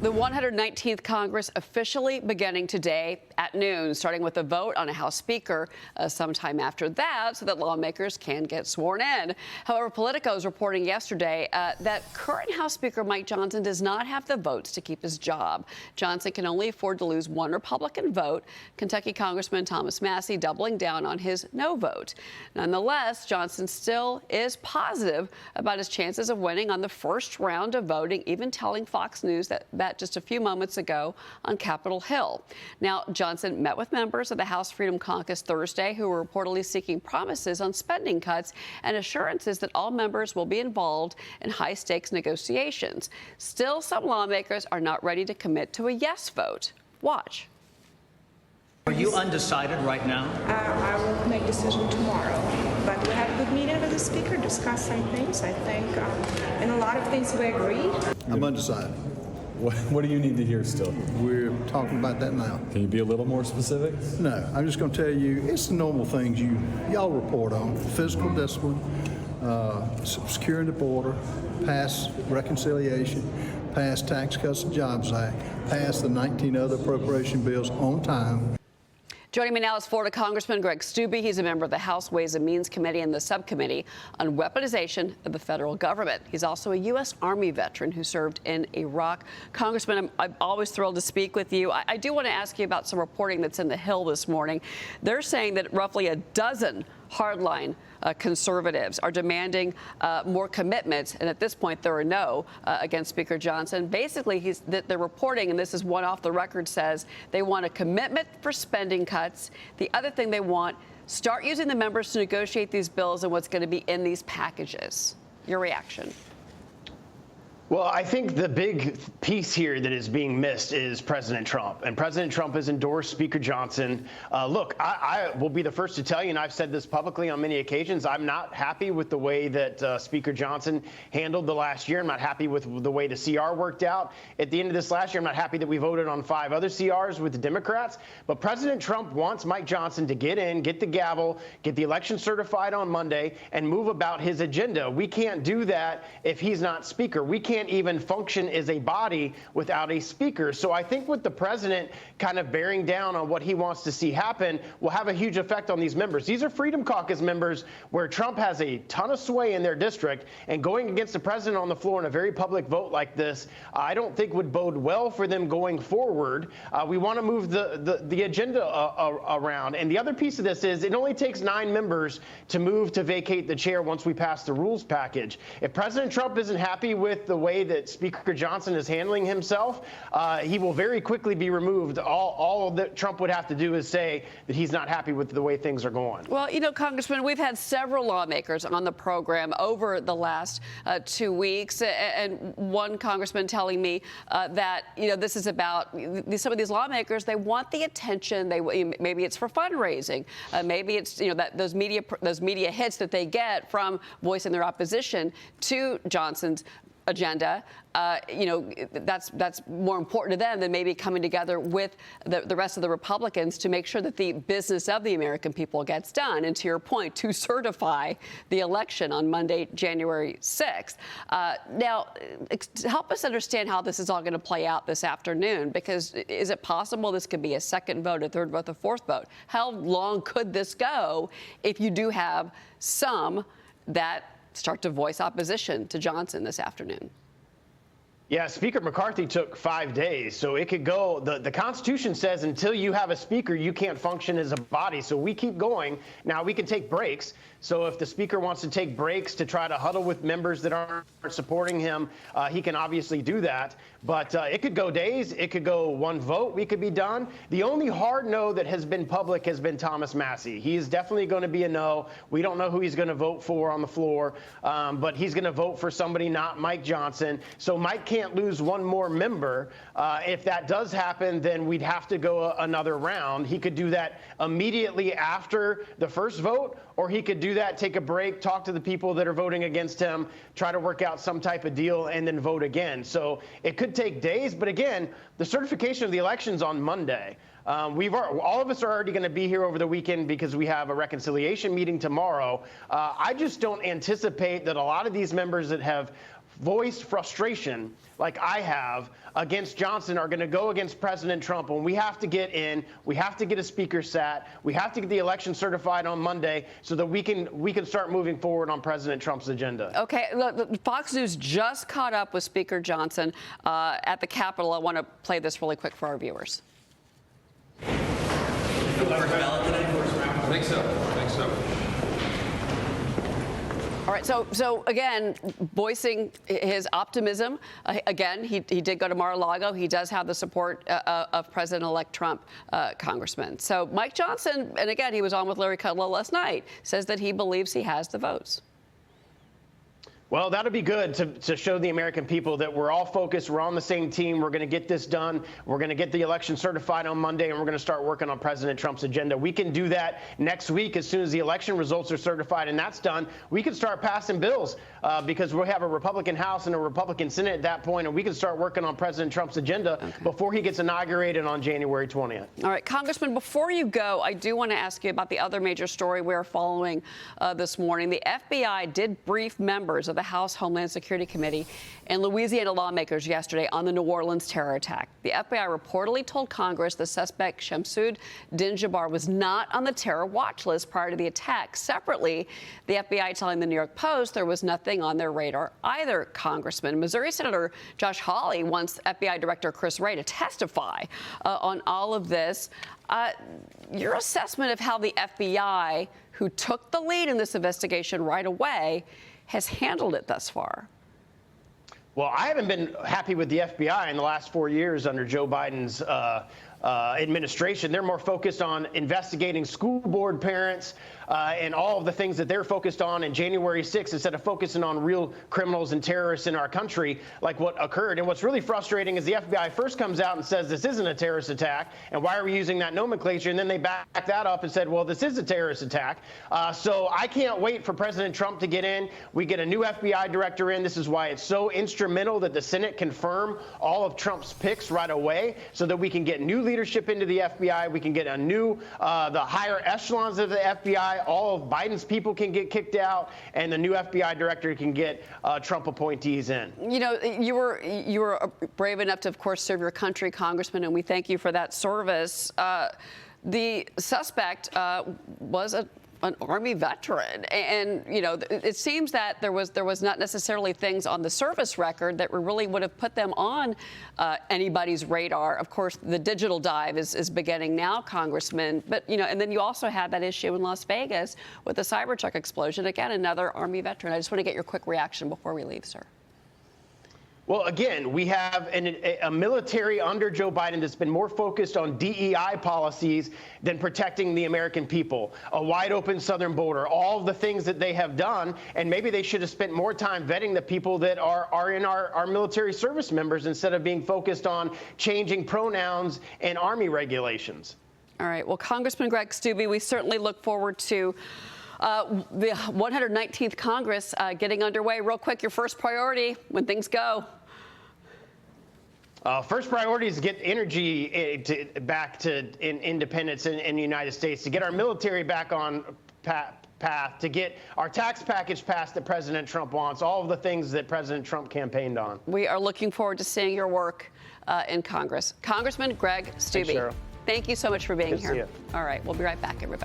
The 119th Congress officially beginning today at noon, starting with a vote on a House Speaker sometime after that so that lawmakers can get sworn in. However, Politico is reporting yesterday that current House Speaker Mike Johnson does not have the votes to keep his job. Johnson can only afford to lose one Republican vote, Kentucky Congressman Thomas Massie doubling down on his no vote. Nonetheless, Johnson still is positive about his chances of winning on the first round of voting, even telling Fox News that just a few moments ago on Capitol Hill. Now, Johnson met with members of the House Freedom Caucus Thursday who were reportedly seeking promises on spending cuts and assurances that all members will be involved in high-stakes negotiations. Still, some lawmakers are not ready to commit to a yes vote. Watch. Are you undecided right now? I will make a decision tomorrow. But we had a good meeting with the Speaker, discussed some things, I think. In a lot of things we agree. I'm undecided. What do you need to hear still? We're talking about that now. Can you be a little more specific? No, I'm just going to tell you, it's the normal things y'all report on. Fiscal discipline, securing the border, pass reconciliation, pass Tax Cuts and Jobs Act, pass the 19 other appropriation bills on time. Joining me now is Florida Congressman Greg Steube. He's a member of the House Ways and Means Committee and the Subcommittee on Weaponization of the Federal Government. He's also a U.S. Army veteran who served in Iraq. Congressman, I'm always thrilled to speak with you. I do want to ask you about some reporting that's in the Hill this morning. They're saying that roughly a dozen hardline conservatives are demanding more commitments, and at this point there are no against Speaker Johnson. Basically, they're reporting, and this is one off the record, says they want a commitment for spending cuts. The other thing they want, start using the members to negotiate these bills and what's going to be in these packages. Your reaction? Well, I think the big piece here that is being missed is President Trump. And President Trump has endorsed Speaker Johnson. Look, I will be the first to tell you, and I've said this publicly on many occasions, I'm not happy with the way that Speaker Johnson handled the last year. I'm not happy with the way the CR worked out. At the end of this last year, I'm not happy that we voted on 5 other CRs with the Democrats. But President Trump wants Mike Johnson to get in, get the gavel, get the election certified on Monday, and move about his agenda. We can't do that if he's not Speaker. We can't even function as a body without a speaker. So I think with the president kind of bearing down on what he wants to see happen will have a huge effect on these members. These are Freedom Caucus members where Trump has a ton of sway in their district, and going against the president on the floor in a very public vote like this, I don't think would bode well for them going forward. We want to move the agenda around. And the other piece of this is it only takes 9 members to move to vacate the chair once we pass the rules package. If President Trump isn't happy with the way that Speaker Johnson is handling himself, he will very quickly be removed. All that Trump would have to do is say that he's not happy with the way things are going. Well, you know, Congressman, we've had several lawmakers on the program over the last 2 weeks, and one congressman telling me that, you know, this is about some of these lawmakers, they want the attention. Maybe it's for fundraising. Maybe it's, you know, that those media hits that they get from voicing their opposition to Johnson's agenda, you know, that's more important to them than maybe coming together with the rest of the Republicans to make sure that the business of the American people gets done. And to your point, to certify the election on Monday, January 6th. Now, help us understand how this is all going to play out this afternoon, because is it possible this could be a second vote, a third vote, a fourth vote? How long could this go if you do have some that start to voice opposition to Johnson this afternoon? Yeah, Speaker McCarthy took 5 days, so it could go. The Constitution says until you have a speaker, you can't function as a body. So we keep going. Now, we can take breaks. So if the speaker wants to take breaks to try to huddle with members that aren't supporting him, he can obviously do that. But it could go days. It could go one vote. We could be done. The only hard no that has been public has been Thomas Massie. He is definitely going to be a no. We don't know who he's going to vote for on the floor, but he's going to vote for somebody not Mike Johnson. So Mike can't lose one more member. If that does happen, then we'd have to go another round. He could do that immediately after the first vote, or he could do that, take a break, talk to the people that are voting against him, try to work out some type of deal, and then vote again. So it could take days. But again, the certification of the election's on Monday. All of us are already going to be here over the weekend because we have a reconciliation meeting tomorrow. I just don't anticipate that a lot of these members that have voiced frustration like I have against Johnson are going to go against President Trump when we have to get in, we have to get a speaker sat, we have to get the election certified on Monday so that we can start moving forward on President Trump's agenda. Okay, look, Fox News just caught up with Speaker Johnson at the Capitol. I want to play this really quick for our viewers. I think so. All right, so again, voicing his optimism. Again, he did go to Mar-a-Lago. He does have the support of President-elect Trump, Congressman. So Mike Johnson, and again, he was on with Larry Kudlow last night, says that he believes he has the votes. Well, that'll be good to show the American people that we're all focused, we're on the same team, we're going to get this done, we're going to get the election certified on Monday, and we're going to start working on President Trump's agenda. We can do that next week as soon as the election results are certified, and that's done. We can start passing bills because we'll have a Republican House and a Republican Senate at that point, and we can start working on President Trump's agenda before he gets inaugurated on January 20th. All right, Congressman, before you go, I do want to ask you about the other major story we're following this morning. The FBI did brief members of the House Homeland Security Committee and Louisiana lawmakers yesterday on the New Orleans terror attack. The FBI reportedly told Congress the suspect Shamsud Din-Jabbar was not on the terror watch list prior to the attack. Separately, the FBI telling the New York Post there was nothing on their radar either, Congressman. Missouri Senator Josh Hawley wants FBI Director Chris Wray to testify on all of this. Your assessment of how the FBI, who took the lead in this investigation right away, has handled it thus far? Well, I haven't been happy with the FBI in the last 4 years under Joe Biden's administration. They're more focused on investigating school board parents and all of the things that they're focused on in January 6th instead of focusing on real criminals and terrorists in our country like what occurred. And what's really frustrating is the FBI first comes out and says this isn't a terrorist attack, and why are we using that nomenclature? And then they back that up and said, well, this is a terrorist attack. So I can't wait for President Trump to get in. We get a new FBI director in. This is why it's so instrumental that the Senate confirm all of Trump's picks right away so that we can get new leadership into the FBI. We can get a new, the higher echelons of the FBI. All of Biden's people can get kicked out, and the new FBI director can get Trump appointees in. You know, you were brave enough to, of course, serve your country, Congressman, and we thank you for that service. The suspect was an Army veteran, and you know, it seems that there was not necessarily things on the service record that really would have put them on anybody's radar. Of course, the digital dive is beginning now, Congressman. But you know, and then you also had that issue in Las Vegas with the Cybertruck explosion. Again, another Army veteran. I just want to get your quick reaction before we leave, sir. Well, again, we have a military under Joe Biden that's been more focused on DEI policies than protecting the American people, a wide open southern border, all of the things that they have done. And maybe they should have spent more time vetting the people that are in our military service members instead of being focused on changing pronouns and Army regulations. All right. Well, Congressman Greg Steube, we certainly look forward to the 119th Congress getting underway. Real quick, your first priority when things go. First priority is to get energy back to independence in the United States, to get our military back on path, to get our tax package passed that President Trump wants, all of the things that President Trump campaigned on. We are looking forward to seeing your work in Congress. Congressman Greg Steube, Thanks, Cheryl. Thank you so much for being Good to here. see you. All right, we'll be right back, everybody.